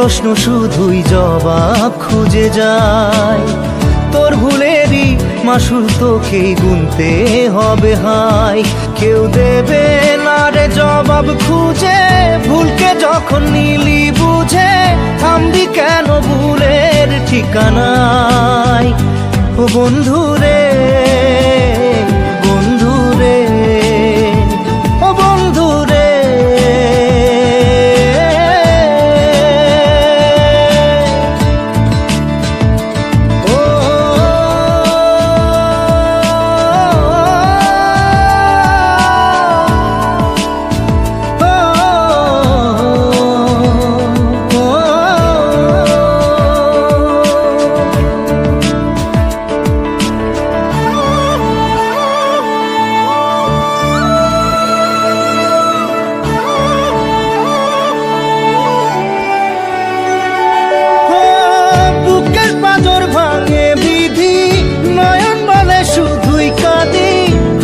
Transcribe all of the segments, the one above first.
প্রশ্ন শুধুই জবাব খুঁজে যায়। তোর ভুলেরই মাসুল তোকেই গুনতে হবে হাই। কেউ দেবে না রে জবাব খুঁজে, ভুলকে যখন নিলি বুঝে থামবি কেন ভুলের ঠিকানায়। ও বন্ধু রে, বন্ধু রে, ও বন্ধু রে।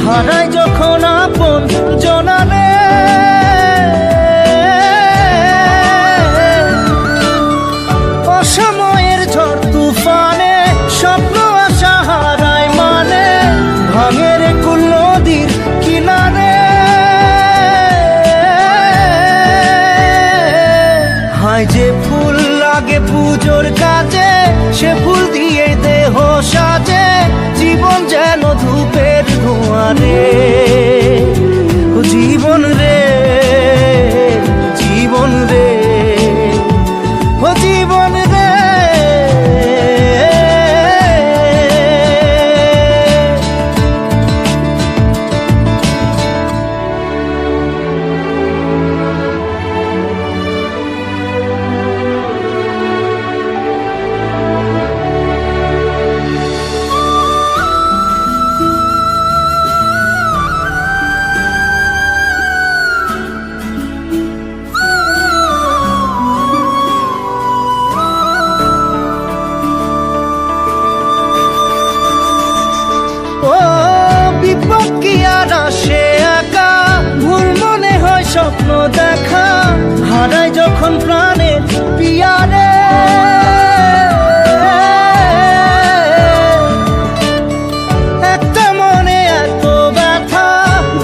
হারাই যখন আপন জনারে, অসময়ের ঝড় তুফানে স্বপ্ন আশা হারায় মানে, ভাঙের কুল নদীর কিনারে। হায় যে ফুল লাগে পুজোর কাজে, সে ফুল দিয়ে দেহ সাজে, জীবন যেন ধূপের ধোঁয়ারে। ও জীবন রে, জীবন রে, ও জীবন রে। বিপদ কি আর আসে একা, ভুল মনে হয় স্বপ্ন দেখা, হারাই যখন প্রাণের পিয়ারে। একটা মনে এত ব্যথা,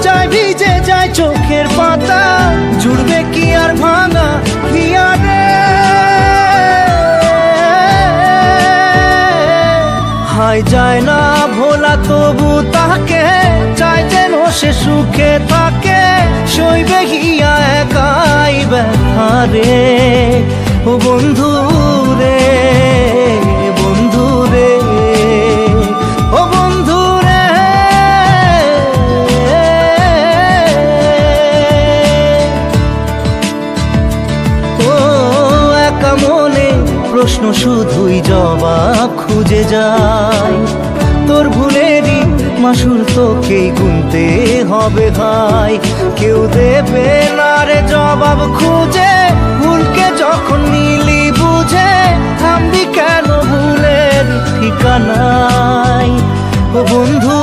যায় ভিজে যায় চোখের পাতা, জুড়বে কি আর ভাঙা হিয়ারে। হায় যায় না ভোলা তবু তাকে, চাই যেন সে সুখে থাকে, সইবে গিয়া একাই ব্যথা রে। ও বন্ধু রে, বন্ধু রে, ও বন্ধু রে। ও একা মনে প্রশ্ন শুধুই জবাব খুঁজে যায়। তোর ভুলেরই মাসুল তোকেই গুনতে হবে ভাই। কেউ দেবে না রে জবাব খুঁজে, ভুলকে যখন নিলি বুঝে থামবি কেন ভুলের ঠিকানায়। ও বন্ধু